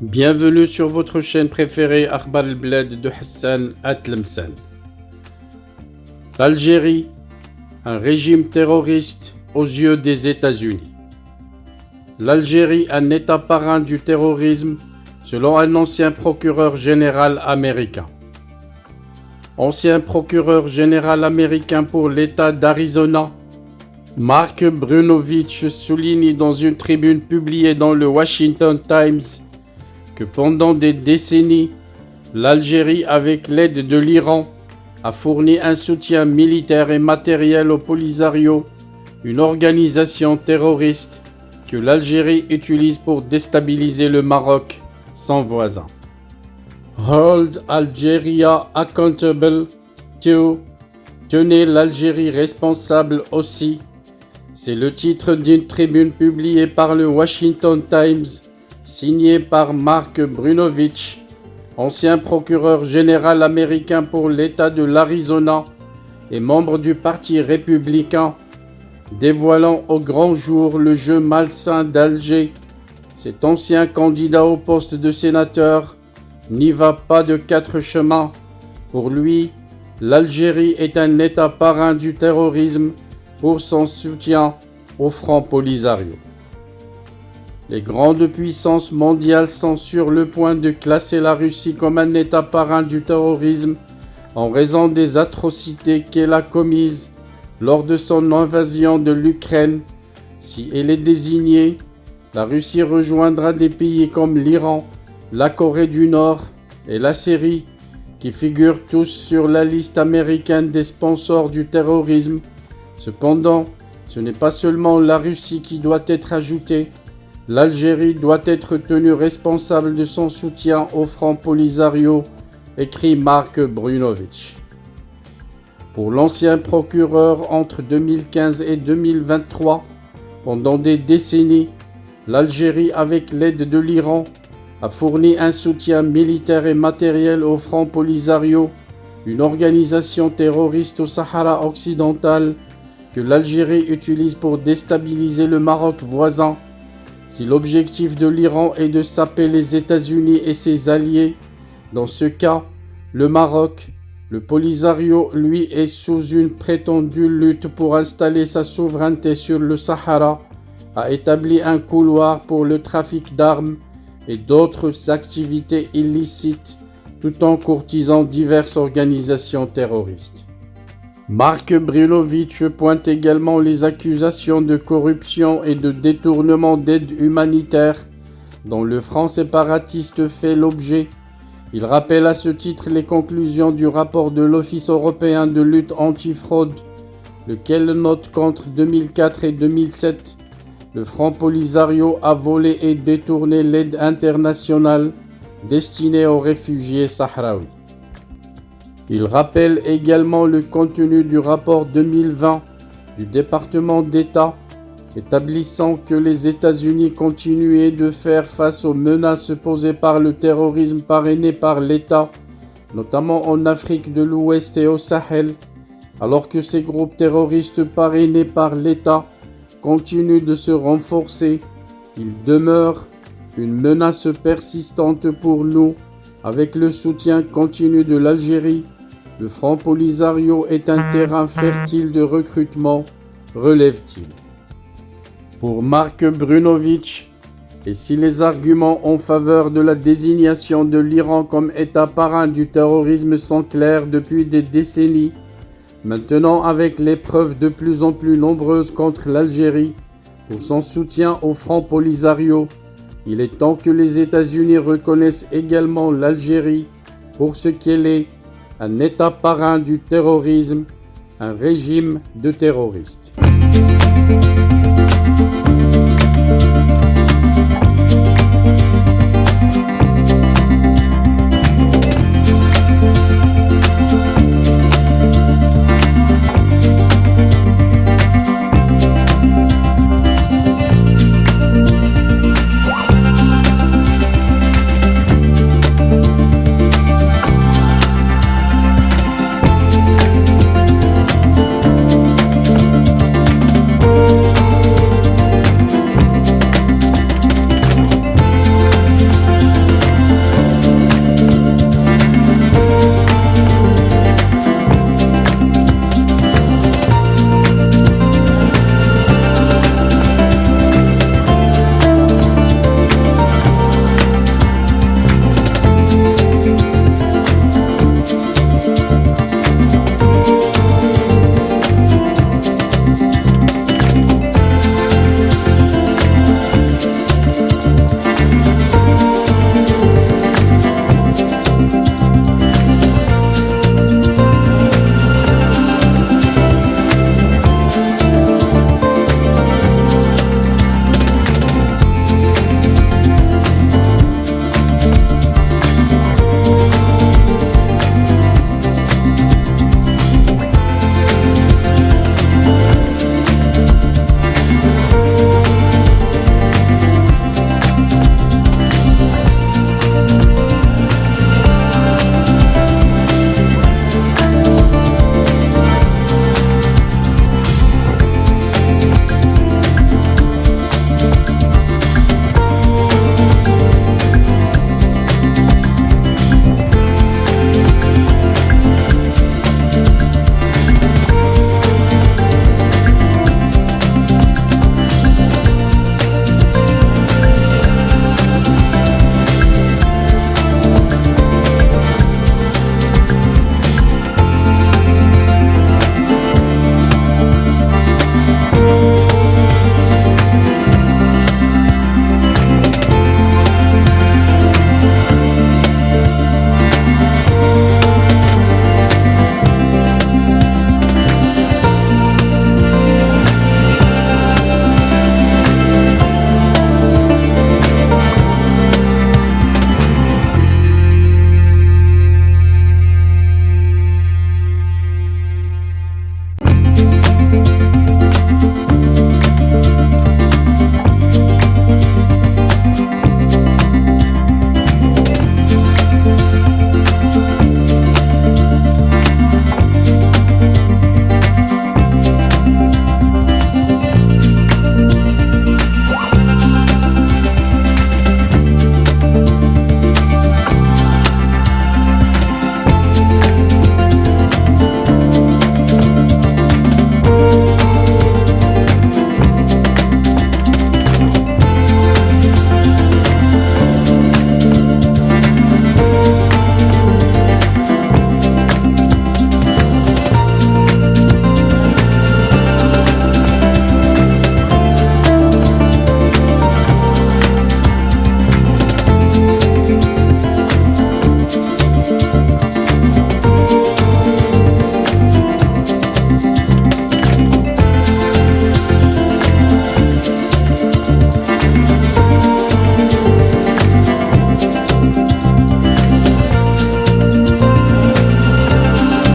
Bienvenue sur votre chaîne préférée Akhbar al-Bled de Hassan Atlemsan. L'Algérie, un régime terroriste aux yeux des États-Unis. L'Algérie, un État parrain du terrorisme, selon un ancien procureur général américain. Ancien procureur général américain pour l'État d'Arizona, Mark Brnovich souligne dans une tribune publiée dans le Washington Times que pendant des décennies, l'Algérie, avec l'aide de l'Iran, a fourni un soutien militaire et matériel au Polisario, une organisation terroriste que l'Algérie utilise pour déstabiliser le Maroc, son voisin. Hold Algeria accountable to, tenez l'Algérie responsable aussi. C'est le titre d'une tribune publiée par le Washington Times, signée par Mark Brnovich, ancien procureur général américain pour l'État de l'Arizona et membre du Parti républicain, dévoilant au grand jour le jeu malsain d'Alger. Cet ancien candidat au poste de sénateur n'y va pas de quatre chemins. Pour lui, l'Algérie est un État parrain du terrorisme pour son soutien au Front Polisario. Les grandes puissances mondiales sont sur le point de classer la Russie comme un État parrain du terrorisme en raison des atrocités qu'elle a commises lors de son invasion de l'Ukraine. Si elle est désignée, la Russie rejoindra des pays comme l'Iran, la Corée du Nord et la Syrie, qui figurent tous sur la liste américaine des sponsors du terrorisme. Cependant, ce n'est pas seulement la Russie qui doit être ajoutée. L'Algérie doit être tenue responsable de son soutien au Front Polisario, écrit Mark Brnovich. Pour l'ancien procureur, entre 2015 et 2023, pendant des décennies, l'Algérie, avec l'aide de l'Iran, a fourni un soutien militaire et matériel au Front Polisario, une organisation terroriste au Sahara occidental que l'Algérie utilise pour déstabiliser le Maroc voisin. Si l'objectif de l'Iran est de saper les États-Unis et ses alliés, dans ce cas, le Maroc, le Polisario, lui, est sous une prétendue lutte pour installer sa souveraineté sur le Sahara, a établi un couloir pour le trafic d'armes et d'autres activités illicites, tout en courtisant diverses organisations terroristes. Mark Brnovich pointe également les accusations de corruption et de détournement d'aide humanitaire dont le Front séparatiste fait l'objet. Il rappelle à ce titre les conclusions du rapport de l'Office européen de lutte antifraude, lequel note qu'entre 2004 et 2007, le Front Polisario a volé et détourné l'aide internationale destinée aux réfugiés sahraouis. Il rappelle également le contenu du rapport 2020 du département d'État, établissant que les États-Unis continuaient de faire face aux menaces posées par le terrorisme parrainé par l'État, notamment en Afrique de l'Ouest et au Sahel, alors que ces groupes terroristes parrainés par l'État continuent de se renforcer. Ils demeurent une menace persistante pour nous. Avec le soutien continu de l'Algérie, le Front Polisario est un terrain fertile de recrutement, relève-t-il. Pour Mark Brnovich, et si les arguments en faveur de la désignation de l'Iran comme État parrain du terrorisme sont clairs depuis des décennies, maintenant avec les preuves de plus en plus nombreuses contre l'Algérie pour son soutien au Front Polisario, il est temps que les États-Unis reconnaissent également l'Algérie pour ce qu'elle est, un État parrain du terrorisme, un régime de terroristes.